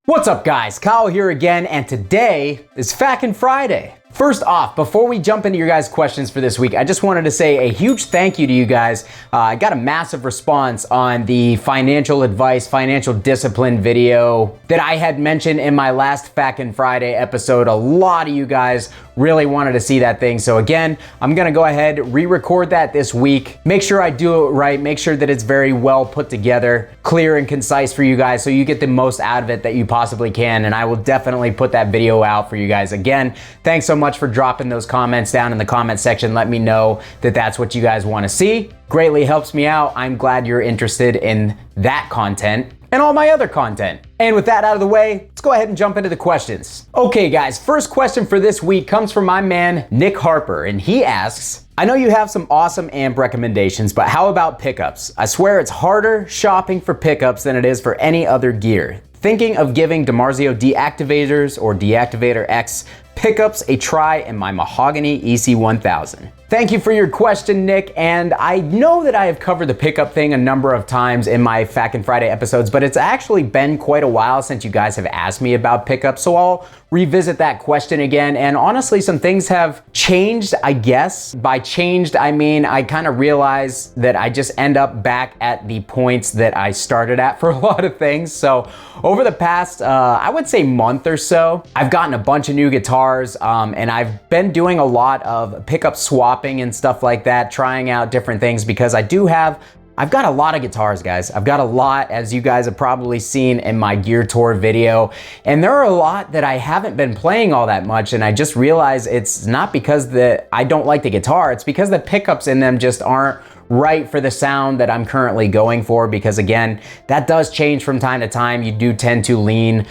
What's up guys, Kyle here again, and today is FAQ'N Friday. First off, before we jump into your guys' questions for this week, I just wanted to say a huge thank you to you guys. I got a massive response on the financial advice, financial discipline video that I had mentioned in my last FAQ'N Friday episode. A lot of you guys really wanted to see that thing. So again, I'm gonna go ahead, re-record that this week. Make sure I do it right, make sure that it's very well put together, clear and concise for you guys so you get the most out of it that you possibly can. And I will definitely put that video out for you guys. Again, thanks so much for dropping those comments down in the comment section. Let me know that that's what you guys want to see. Greatly helps me out. I'm glad you're interested in that content and all my other content. And with that out of the way, let's go ahead and jump into the questions. Okay guys, first question for this week comes from my man, Nick Harper, and he asks, I know you have some awesome amp recommendations, but how about pickups? I swear it's harder shopping for pickups than it is for any other gear. Thinking of giving DiMarzio Deactivators or Deactivator X pickups a try in my Mahogany EC1000. Thank you for your question, Nick, and I know that I have covered the pickup thing a number of times in my FAQ'N Friday episodes, but it's actually been quite a while since you guys have asked me about pickups, so I'll revisit that question again. And honestly, some things have changed, I guess. By changed, I mean I kind of realize that I just end up back at the points that I started at for a lot of things. So over the past, I would say month or so, I've gotten a bunch of new guitars, and I've been doing a lot of pickup swapping and stuff like that, trying out different things because I've got a lot of guitars, guys. I've got a lot, as you guys have probably seen in my gear tour video, and there are a lot that I haven't been playing all that much, and I just realized it's not because I don't like the guitar, it's because the pickups in them just aren't right for the sound that I'm currently going for, because again, that does change from time to time. You do tend to lean,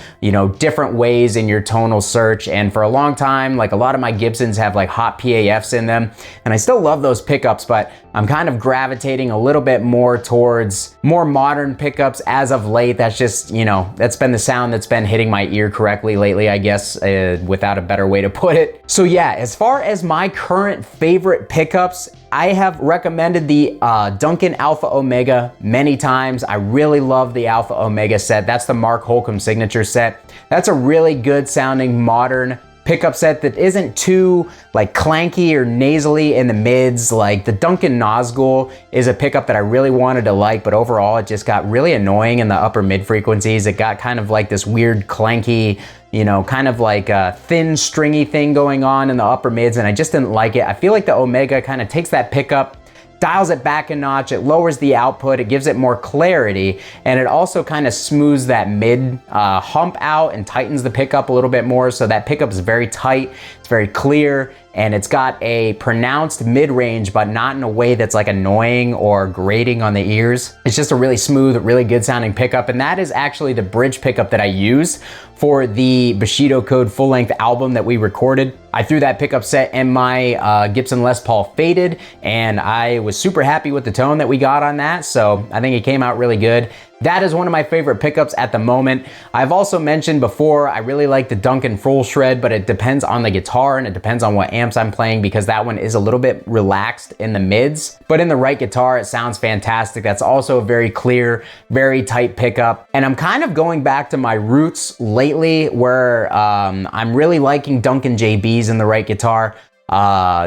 different ways in your tonal search, and for a long time, like a lot of my Gibsons have like hot PAFs in them, and I still love those pickups, but I'm kind of gravitating a little bit more towards more modern pickups as of late. That's just, that's been the sound that's been hitting my ear correctly lately, I guess, without a better way to put it. So yeah, as far as my current favorite pickups, I have recommended the Duncan Alpha Omega many times. I really love the Alpha Omega set. That's the Mark Holcomb signature set. That's a really good sounding modern pickup set that isn't too like clanky or nasally in the mids. Like the Duncan Nazgul is a pickup that I really wanted to like, but overall it just got really annoying in the upper mid frequencies. It got kind of like this weird clanky, kind of like a thin stringy thing going on in the upper mids, and I just didn't like it. I feel like the Omega kind of takes that pickup, dials it back a notch, it lowers the output, it gives it more clarity, and it also kind of smooths that mid hump out and tightens the pickup a little bit more, so that pickup is very tight, it's very clear, and it's got a pronounced mid-range, but not in a way that's like annoying or grating on the ears. It's just a really smooth, really good sounding pickup, and that is actually the bridge pickup that I use for the Bushido Code full-length album that we recorded. I threw that pickup set in my Gibson Les Paul Faded, and I was super happy with the tone that we got on that, so I think it came out really good. That is one of my favorite pickups at the moment. I've also mentioned before, I really like the Duncan Full Shred, but it depends on the guitar and it depends on what amps I'm playing, because that one is a little bit relaxed in the mids, but in the right guitar, it sounds fantastic. That's also a very clear, very tight pickup. And I'm kind of going back to my roots lately where I'm really liking Duncan JBs in the right guitar.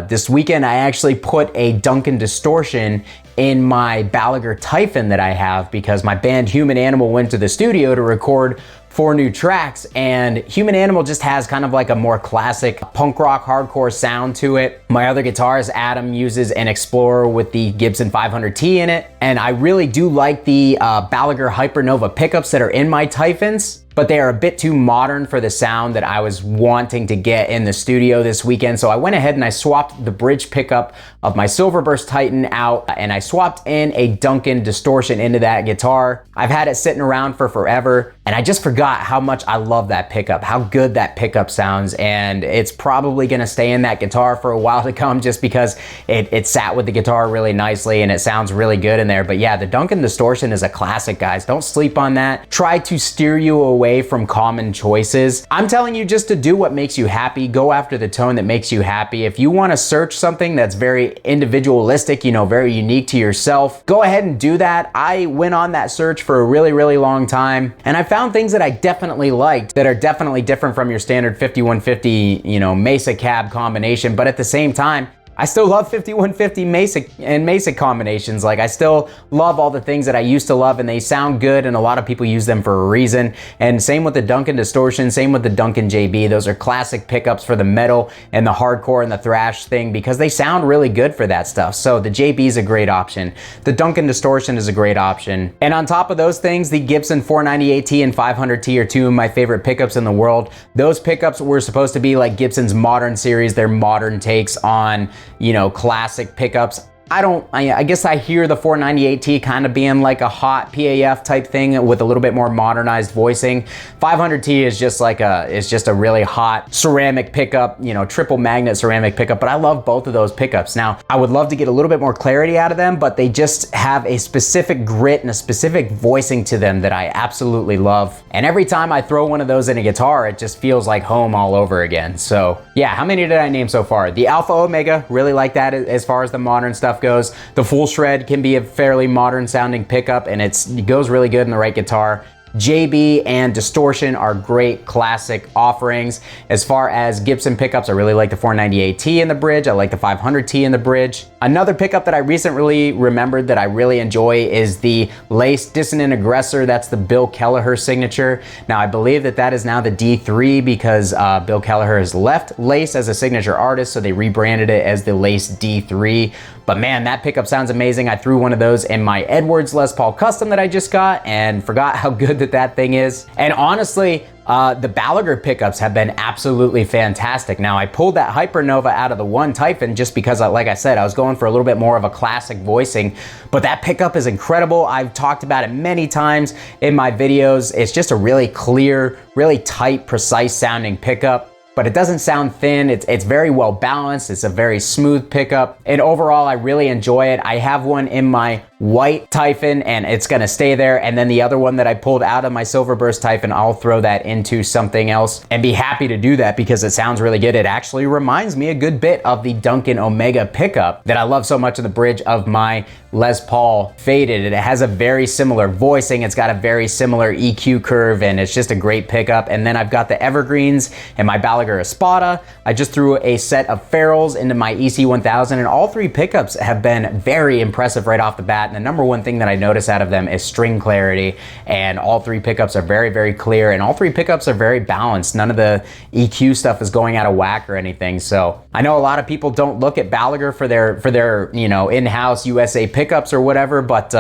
This weekend, I actually put a Duncan Distortion in my Balaguer Typhon that I have because my band Human Animal went to the studio to record 4 new tracks, and Human Animal just has kind of like a more classic punk rock hardcore sound to it. My other guitarist Adam uses an Explorer with the Gibson 500T in it, and I really do like the Balaguer Hypernova pickups that are in my Typhons, but they are a bit too modern for the sound that I was wanting to get in the studio this weekend. So I went ahead and I swapped the bridge pickup of my Silverburst Titan out, and I swapped in a Duncan Distortion into that guitar. I've had it sitting around for forever, and I just forgot how much I love that pickup, how good that pickup sounds, and it's probably gonna stay in that guitar for a while to come just because it sat with the guitar really nicely and it sounds really good in there. But yeah, the Duncan Distortion is a classic, guys. Don't sleep on that. Try to steer you away away from common choices. I'm telling you just to do what makes you happy. Go after the tone that makes you happy. If you want to search something that's very individualistic, you know, very unique to yourself, go ahead and do that. I went on that search for a really, really long time, and I found things that I definitely liked that are definitely different from your standard 5150, you know, Mesa cab combination, but at the same time, I still love 5150 Mesa and Mesa combinations. Like, I still love all the things that I used to love, and they sound good, and a lot of people use them for a reason. And same with the Duncan Distortion, same with the Duncan JB. Those are classic pickups for the metal and the hardcore and the thrash thing because they sound really good for that stuff. So the JB is a great option. The Duncan Distortion is a great option. And on top of those things, the Gibson 498T and 500T are two of my favorite pickups in the world. Those pickups were supposed to be like Gibson's modern series, their modern takes on, you know, classic pickups. I guess I hear the 498T kind of being like a hot PAF type thing with a little bit more modernized voicing. 500T is just like a really hot ceramic pickup, you know, triple magnet ceramic pickup, but I love both of those pickups. Now, I would love to get a little bit more clarity out of them, but they just have a specific grit and a specific voicing to them that I absolutely love. And every time I throw one of those in a guitar, it just feels like home all over again. So yeah, how many did I name so far? The Alpha Omega, really like that as far as the modern stuff goes. The Full Shred can be a fairly modern sounding pickup, and it goes really good in the right guitar. JB and Distortion are great classic offerings. As far as Gibson pickups, I really like the 498T in the bridge. I like the 500T in the bridge. Another pickup that I recently remembered that I really enjoy is the Lace Dissonant Aggressor. That's the Bill Kelleher signature. Now, I believe that is now the D3 because Bill Kelleher has left Lace as a signature artist, so they rebranded it as the Lace D3. But man, that pickup sounds amazing. I threw one of those in my Edwards Les Paul Custom that I just got and forgot how good that thing is. And honestly, the Balaguer pickups have been absolutely fantastic. Now, I pulled that Hypernova out of the one Typhon just because, like I said, I was going for a little bit more of a classic voicing, but that pickup is incredible. I've talked about it many times in my videos. It's just a really clear, really tight, precise sounding pickup. But it doesn't sound thin. It's very well balanced. It's a very smooth pickup. And overall, I really enjoy it. I have one in my white Typhon and it's gonna stay there. And then the other one that I pulled out of my Silver Burst Typhon, I'll throw that into something else and be happy to do that because it sounds really good. It actually reminds me a good bit of the Duncan Omega pickup that I love so much in the bridge of my Les Paul Faded. It has a very similar voicing. It's got a very similar EQ curve and it's just a great pickup. And then I've got the Evergreens and my Balaguer Espada. I just threw a set of ferrules into my EC1000 and all three pickups have been very impressive right off the bat. And the number one thing that I notice out of them is string clarity, and all three pickups are very, very clear, and all three pickups are very balanced. None of the EQ stuff is going out of whack or anything. So I know a lot of people don't look at Balaguer for their you know, in-house USA pickups or whatever, but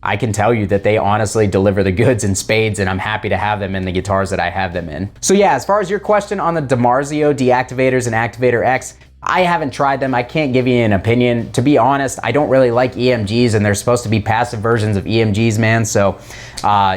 I can tell you that they honestly deliver the goods in spades, and I'm happy to have them in the guitars that I have them in. So yeah, as far as your question on the DiMarzio Deactivators and Activator X, I haven't tried them. I can't give you an opinion. To be honest, I don't really like EMGs, and they're supposed to be passive versions of EMGs, man. So,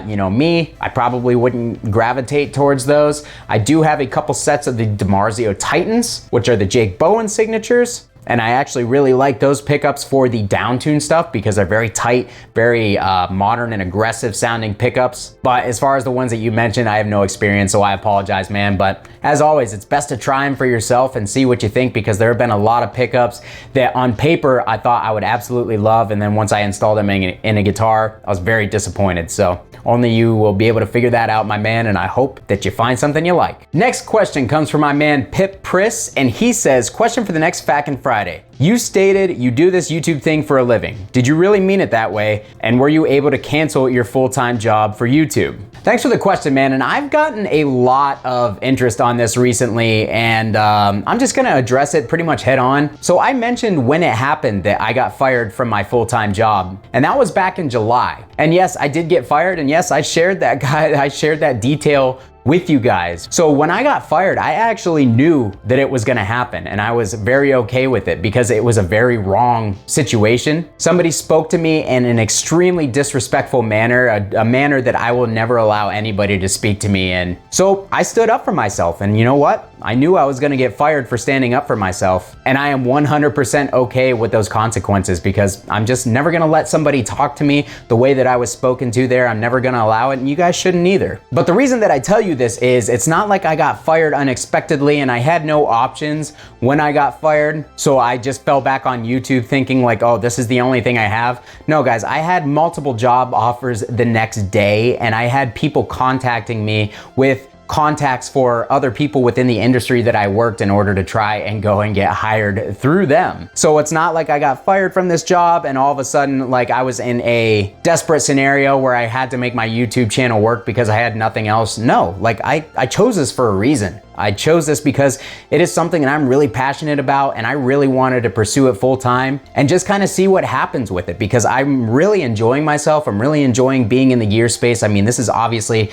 you know, me, I probably wouldn't gravitate towards those. I do have a couple sets of the DiMarzio Titans, which are the Jake Bowen signatures. And I actually really like those pickups for the downtune stuff because they're very tight, very modern and aggressive sounding pickups. But as far as the ones that you mentioned, I have no experience, so I apologize, man. But as always, it's best to try them for yourself and see what you think, because there have been a lot of pickups that on paper I thought I would absolutely love, and then once I installed them in a guitar, I was very disappointed. So only you will be able to figure that out, my man, and I hope that you find something you like. Next question comes from my man Pip Priss, and he says, question for the next FAQ'N Friday. You stated you do this YouTube thing for a living. Did you really mean it that way? And were you able to cancel your full-time job for YouTube? Thanks for the question, man. And I've gotten a lot of interest on this recently, and I'm just gonna address it pretty much head on. So I mentioned when it happened that I got fired from my full-time job, and that was back in July. And yes, I did get fired, and yes, I shared that detail with you guys. So when I got fired, I actually knew that it was gonna happen, and I was very okay with it because it was a very wrong situation. Somebody spoke to me in an extremely disrespectful manner, a manner that I will never allow anybody to speak to me in. So I stood up for myself, and you know what? I knew I was gonna get fired for standing up for myself, and I am 100% okay with those consequences because I'm just never gonna let somebody talk to me the way that I was spoken to there. I'm never gonna allow it, and you guys shouldn't either. But the reason that I tell you this is it's not like I got fired unexpectedly and I had no options when I got fired, so I just fell back on YouTube thinking like, oh, this is the only thing I have. No, guys, I had multiple job offers the next day, and I had people contacting me with contacts for other people within the industry that I worked in order to try and go and get hired through them. So it's not like I got fired from this job and all of a sudden like I was in a desperate scenario where I had to make my YouTube channel work because I had nothing else. No, like I chose this for a reason. I chose this because it is something that I'm really passionate about, and I really wanted to pursue it full time and just kind of see what happens with it because I'm really enjoying myself. I'm really enjoying being in the gear space. I mean, this is obviously,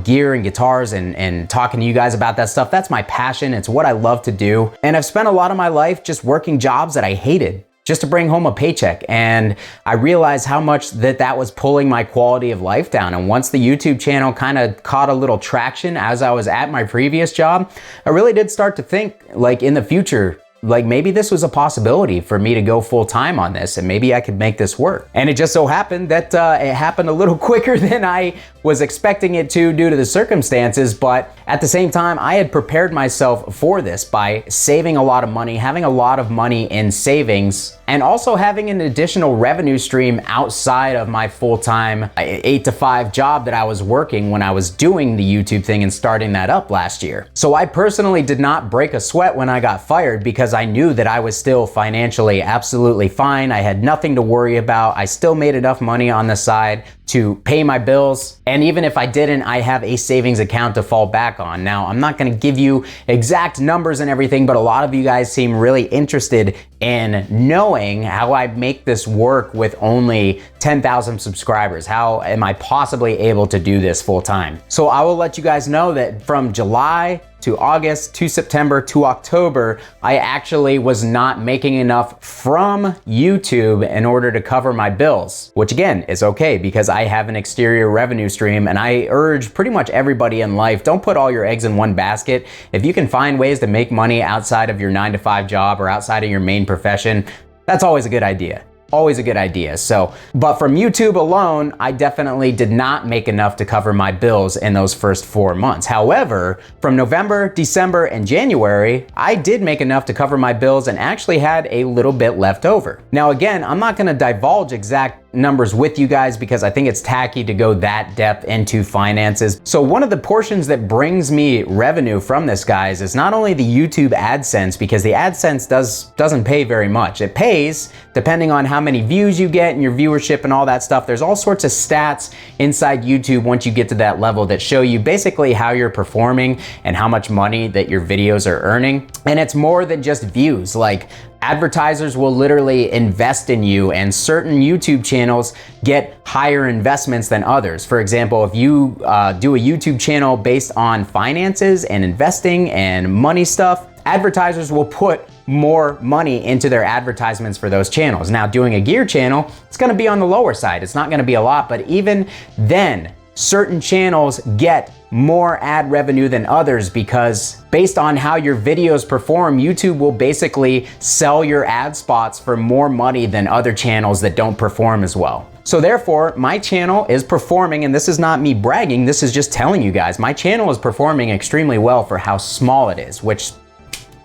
gear and guitars and talking to you guys about that stuff. That's my passion. It's what I love to do. And I've spent a lot of my life just working jobs that I hated, just to bring home a paycheck. And I realized how much that was pulling my quality of life down. And once the YouTube channel kind of caught a little traction as I was at my previous job, I really did start to think like in the future, like maybe this was a possibility for me to go full time on this and maybe I could make this work. And it just so happened that it happened a little quicker than I was expecting it to due to the circumstances, but at the same time, I had prepared myself for this by saving a lot of money, having a lot of money in savings, and also having an additional revenue stream outside of my full-time 8 to 5 job that I was working when I was doing the YouTube thing and starting that up last year. So I personally did not break a sweat when I got fired because I knew that I was still financially absolutely fine. I had nothing to worry about. I still made enough money on the side to pay my bills. And even if I didn't, I have a savings account to fall back on. Now, I'm not gonna give you exact numbers and everything, but a lot of you guys seem really interested in knowing how I make this work with only 10,000 subscribers. How am I possibly able to do this full time? So I will let you guys know that from July to August to September to October, I actually was not making enough from YouTube in order to cover my bills, which again is okay because I have an exterior revenue stream. And I urge pretty much everybody in life, don't put all your eggs in one basket. If you can find ways to make money outside of your 9 to 5 job or outside of your main profession, that's always a good idea. Always a good idea. So, but from YouTube alone, I definitely did not make enough to cover my bills in those first 4 months. However, from November, December, and January, I did make enough to cover my bills and actually had a little bit left over. Now, again, I'm not gonna divulge exact numbers with you guys because I think it's tacky to go that depth into finances. So one of the portions that brings me revenue from this, guys, is not only the YouTube AdSense, because the AdSense doesn't pay very much. It pays depending on how many views you get and your viewership and all that stuff. There's all sorts of stats inside YouTube once you get to that level that show you basically how you're performing and how much money that your videos are earning. And it's more than just views. Like, advertisers will literally invest in you, and certain YouTube channels get higher investments than others. For example, if you do a YouTube channel based on finances and investing and money stuff, advertisers will put more money into their advertisements for those channels. Now, doing a gear channel, it's gonna be on the lower side. It's not gonna be a lot, but even then, certain channels get more ad revenue than others because based on how your videos perform, YouTube will basically sell your ad spots for more money than other channels that don't perform as well. So therefore, my channel is performing, and this is not me bragging, this is just telling you guys, my channel is performing extremely well for how small it is, which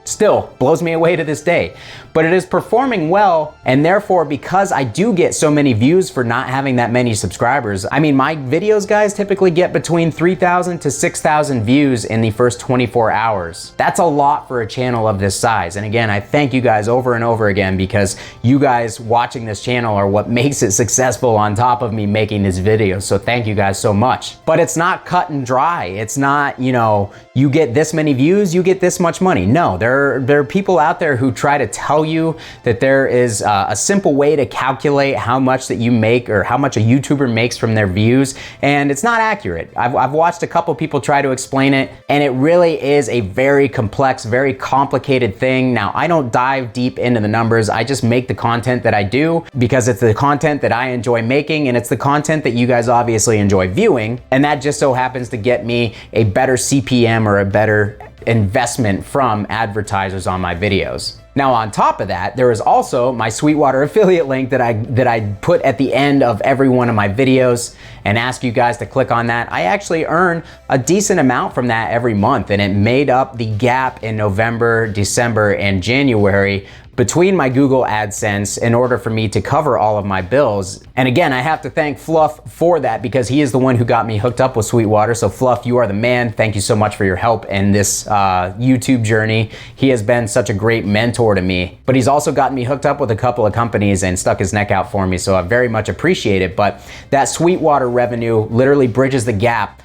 still blows me away to this day. But it is performing well, and therefore, because I do get so many views for not having that many subscribers, I mean, my videos, guys, typically get between 3,000 to 6,000 views in the first 24 hours. That's a lot for a channel of this size. And again, I thank you guys over and over again because you guys watching this channel are what makes it successful on top of me making this video. So thank you guys so much. But it's not cut and dry. It's not, you get this many views, you get this much money. No, there are people out there who try to tell you that there is a simple way to calculate how much that you make or how much a YouTuber makes from their views, and it's not accurate. I've watched a couple people try to explain it, and it really is a very complex, very complicated thing. Now, I don't dive deep into the numbers. I just make the content that I do because it's the content that I enjoy making, and it's the content that you guys obviously enjoy viewing, and that just so happens to get me a better CPM or a better investment from advertisers on my videos. Now on top of that, there is also my Sweetwater affiliate link that I put at the end of every one of my videos and ask you guys to click on that. I actually earn a decent amount from that every month, and it made up the gap in November, December, and January between my Google AdSense in order for me to cover all of my bills. And again, I have to thank Fluff for that because he is the one who got me hooked up with Sweetwater. So Fluff, you are the man. Thank you so much for your help in this YouTube journey. He has been such a great mentor to me, but he's also gotten me hooked up with a couple of companies and stuck his neck out for me. So I very much appreciate it. But that Sweetwater revenue literally bridges the gap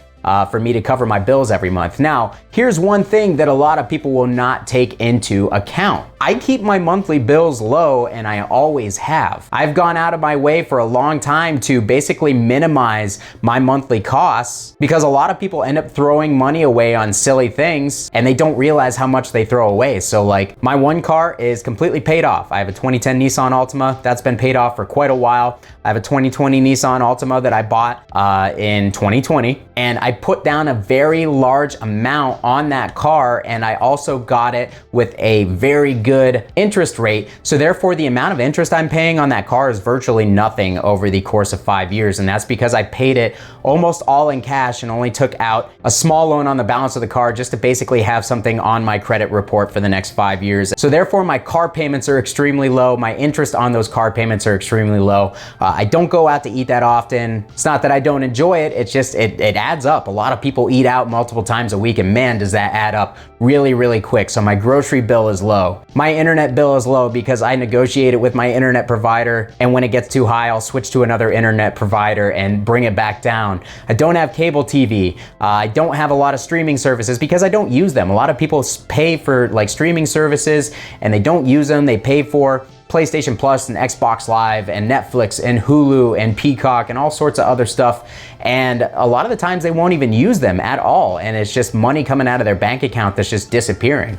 for me to cover my bills every month. Now, here's one thing that a lot of people will not take into account. I keep my monthly bills low, and I always have. I've gone out of my way for a long time to basically minimize my monthly costs because a lot of people end up throwing money away on silly things and they don't realize how much they throw away. So like my one car is completely paid off. I have a 2010 Nissan Altima that's been paid off for quite a while. I have a 2020 Nissan Altima that I bought in 2020, and I put down a very large amount on that car, and I also got it with a very good interest rate. So therefore the amount of interest I'm paying on that car is virtually nothing over the course of 5 years. And that's because I paid it almost all in cash and only took out a small loan on the balance of the car just to basically have something on my credit report for the next 5 years. So therefore my car payments are extremely low. My interest on those car payments are extremely low. I don't go out to eat that often. It's not that I don't enjoy it. It's just, it adds up. A lot of people eat out multiple times a week, and man, does that add up really, really quick. So my grocery bill is low. My internet bill is low because I negotiate it with my internet provider, and when it gets too high, I'll switch to another internet provider and bring it back down. I don't have cable TV. I don't have a lot of streaming services because I don't use them. A lot of people pay for like streaming services and they don't use them. They pay for PlayStation Plus and Xbox Live and Netflix and Hulu and Peacock and all sorts of other stuff. And a lot of the times they won't even use them at all. And it's just money coming out of their bank account that's just disappearing.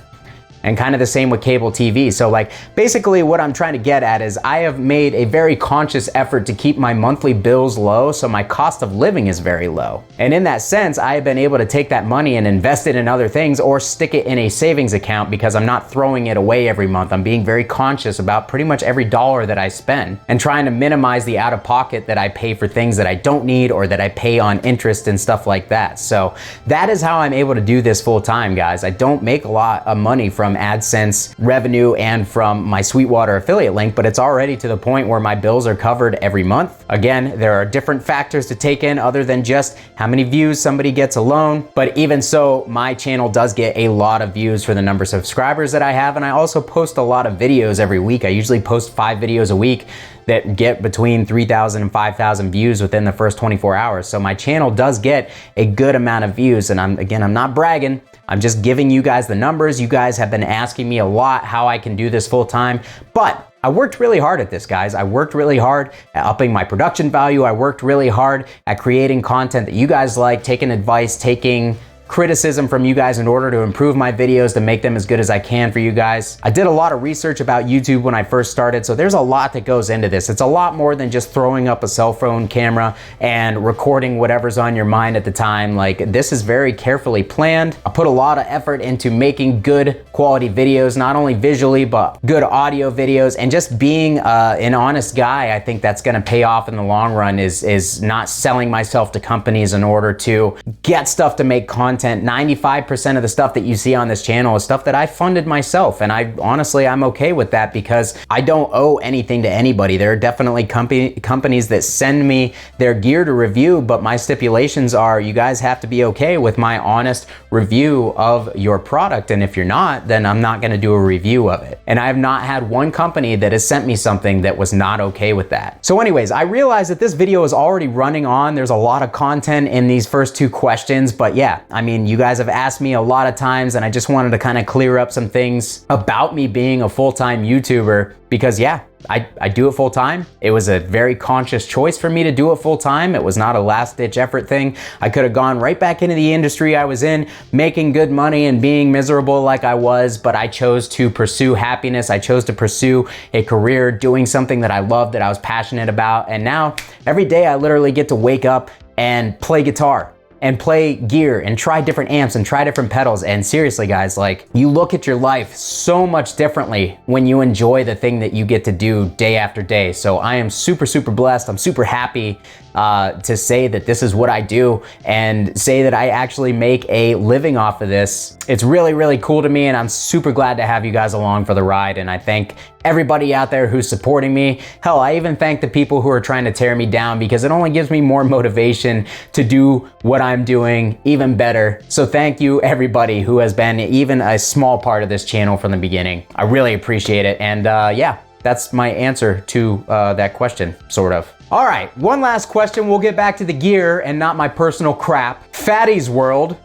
And kind of the same with cable TV. So like basically what I'm trying to get at is I have made a very conscious effort to keep my monthly bills low, so my cost of living is very low. And in that sense, I have been able to take that money and invest it in other things or stick it in a savings account because I'm not throwing it away every month. I'm being very conscious about pretty much every dollar that I spend and trying to minimize the out of pocket that I pay for things that I don't need or that I pay on interest and stuff like that. So that is how I'm able to do this full time, guys. I don't make a lot of money from AdSense revenue and from my Sweetwater affiliate link, but it's already to the point where my bills are covered every month. Again, there are different factors to take in other than just how many views somebody gets alone, but even so, my channel does get a lot of views for the number of subscribers that I have, and I also post a lot of videos every week. I usually post 5 videos a week that get between 3,000 and 5,000 views within the first 24 hours. So my channel does get a good amount of views, and I'm not bragging. I'm just giving you guys the numbers. You guys have been asking me a lot how I can do this full time, but I worked really hard at this, guys. I worked really hard at upping my production value. I worked really hard at creating content that you guys like, taking advice, taking criticism from you guys in order to improve my videos to make them as good as I can for you guys. I did a lot of research about YouTube when I first started, so there's a lot that goes into this. It's a lot more than just throwing up a cell phone camera and recording whatever's on your mind at the time. Like, this is very carefully planned. I put a lot of effort into making good quality videos, not only visually, but good audio videos, and just being an honest guy. I think that's gonna pay off in the long run is not selling myself to companies in order to get stuff to make content. 95% of the stuff that you see on this channel is stuff that I funded myself, and I'm okay with that because I don't owe anything to anybody. There are definitely companies that send me their gear to review, but my stipulations are you guys have to be okay with my honest review of your product, and if you're not, then I'm not gonna do a review of it. And I have not had one company that has sent me something that was not okay with that. So anyways, I realize that this video is already running on. There's a lot of content in these first 2 questions, but yeah, I mean, you guys have asked me a lot of times, and I just wanted to kind of clear up some things about me being a full-time YouTuber because yeah, I do it full time. It was a very conscious choice for me to do it full time. It was not a last ditch effort thing. I could have gone right back into the industry I was in, making good money and being miserable like I was, but I chose to pursue happiness. I chose to pursue a career doing something that I loved, that I was passionate about. And now every day I literally get to wake up and play guitar. and play gear and try different amps and try different pedals. And seriously guys, like, you look at your life so much differently when you enjoy the thing that you get to do day after day. So I am super, super blessed. I'm super happy to say that this is what I do and say that I actually make a living off of this. It's really, really cool to me, and I'm super glad to have you guys along for the ride. And I thank everybody out there who's supporting me. Hell, I even thank the people who are trying to tear me down, because it only gives me more motivation to do what I'm doing even better. So thank you everybody who has been even a small part of this channel from the beginning. I really appreciate it. And yeah, that's my answer to that question, sort of. All right, one last question. We'll get back to the gear and not my personal crap. Fatty's World,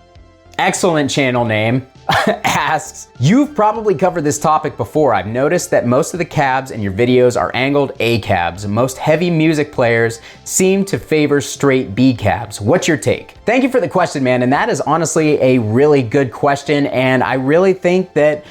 excellent channel name, asks, you've probably covered this topic before. I've noticed that most of the cabs in your videos are angled A cabs. Most heavy music players seem to favor straight B cabs. What's your take? Thank you for the question, man. And that is honestly a really good question. And I really think that,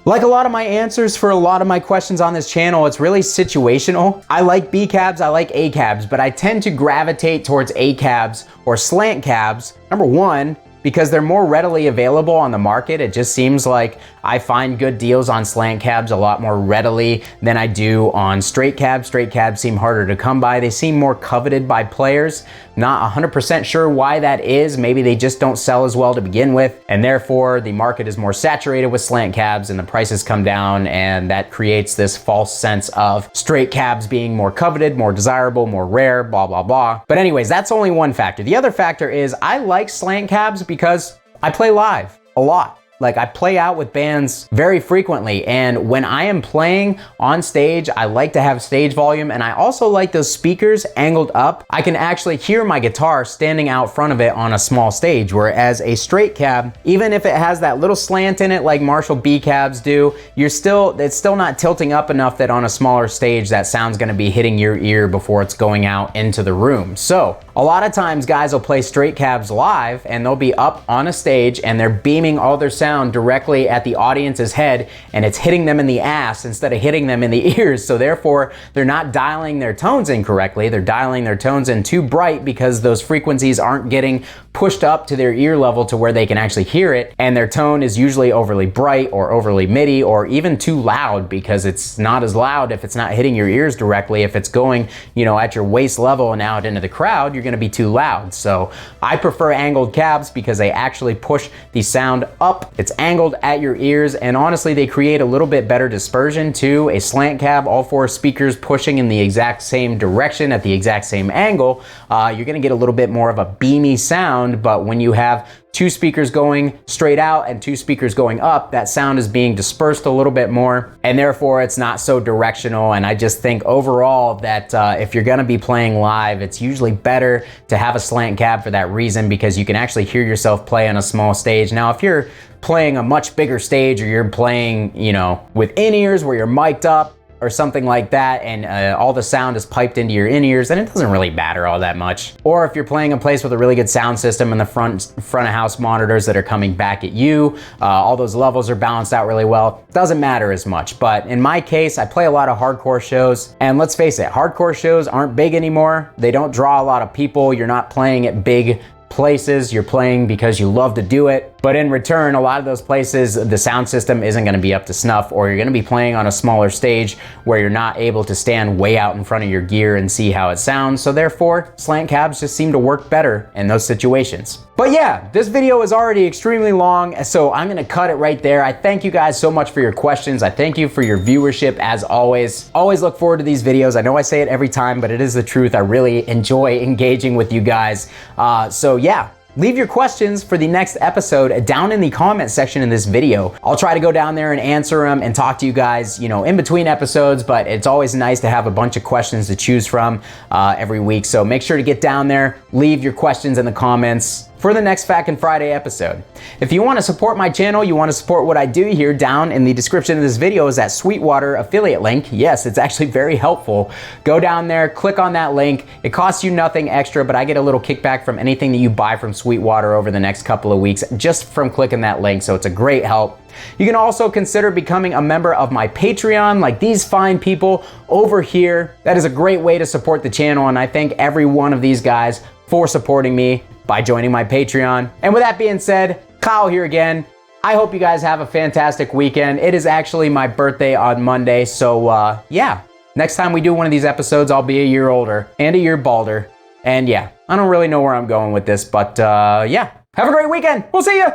like a lot of my answers for a lot of my questions on this channel, it's really situational. I like B cabs, I like A cabs, but I tend to gravitate towards A cabs or slant cabs. Number one, because they're more readily available on the market. It just seems like I find good deals on slant cabs a lot more readily than I do on straight cabs. Straight cabs seem harder to come by. They seem more coveted by players. Not 100% sure why that is. Maybe they just don't sell as well to begin with, and therefore the market is more saturated with slant cabs and the prices come down, and that creates this false sense of straight cabs being more coveted, more desirable, more rare, blah, blah, blah. But anyways, that's only one factor. The other factor is I like slant cabs because I play live a lot. Like, I play out with bands very frequently, and when I am playing on stage, I like to have stage volume, and I also like those speakers angled up. I can actually hear my guitar standing out front of it on a small stage, whereas a straight cab, even if it has that little slant in it like Marshall B cabs do, it's still not tilting up enough that on a smaller stage that sound's gonna be hitting your ear before it's going out into the room. So a lot of times guys will play straight cabs live, and they'll be up on a stage and they're beaming all their sound directly at the audience's head, and it's hitting them in the ass instead of hitting them in the ears. So therefore they're not dialing their tones in correctly. They're dialing their tones in too bright because those frequencies aren't getting pushed up to their ear level to where they can actually hear it, and their tone is usually overly bright or overly midi or even too loud, because it's not as loud if it's not hitting your ears directly. If it's going, you know, at your waist level and out into the crowd, you're gonna be too loud. So I prefer angled cabs because they actually push the sound up. It's angled at your ears, and honestly they create a little bit better dispersion too. A slant cab, all four speakers pushing in the exact same direction at the exact same angle, you're gonna get a little bit more of a beamy sound. But when you have two speakers going straight out and two speakers going up, that sound is being dispersed a little bit more, and therefore it's not so directional. And I just think overall that if you're gonna be playing live, it's usually better to have a slant cab for that reason, because you can actually hear yourself play on a small stage. Now, if you're playing a much bigger stage, or you're playing, you know, with in-ears where you're mic'd up or something like that, and all the sound is piped into your in-ears, then it doesn't really matter all that much. Or if you're playing a place with a really good sound system and the front of house monitors that are coming back at you, all those levels are balanced out really well, doesn't matter as much. But in my case, I play a lot of hardcore shows, and let's face it, hardcore shows aren't big anymore. They don't draw a lot of people. You're not playing at big places, you're playing because you love to do it. But in return, a lot of those places, the sound system isn't gonna be up to snuff, or you're gonna be playing on a smaller stage where you're not able to stand way out in front of your gear and see how it sounds. So therefore, slant cabs just seem to work better in those situations. But yeah, this video is already extremely long, so I'm gonna cut it right there. I thank you guys so much for your questions. I thank you for your viewership as always. Always look forward to these videos. I know I say it every time, but it is the truth. I really enjoy engaging with you guys. So yeah. Leave your questions for the next episode down in the comment section in this video. I'll try to go down there and answer them and talk to you guys, you know, in between episodes, but it's always nice to have a bunch of questions to choose from every week. So make sure to get down there, leave your questions in the comments for the next FAQ'N Friday episode. If you want to support my channel, you want to support what I do here, down in the description of this video is that Sweetwater affiliate link. Yes, it's actually very helpful. Go down there, click on that link. It costs you nothing extra, but I get a little kickback from anything that you buy from Sweetwater over the next couple of weeks just from clicking that link, so it's a great help. You can also consider becoming a member of my Patreon, like these fine people over here. That is a great way to support the channel, and I thank every one of these guys for supporting me by joining my Patreon. And with that being said, Kyle here again. I hope you guys have a fantastic weekend. It is actually my birthday on Monday, so yeah. Next time we do one of these episodes, I'll be a year older and a year balder. And yeah, I don't really know where I'm going with this, but yeah. Have a great weekend. We'll see you.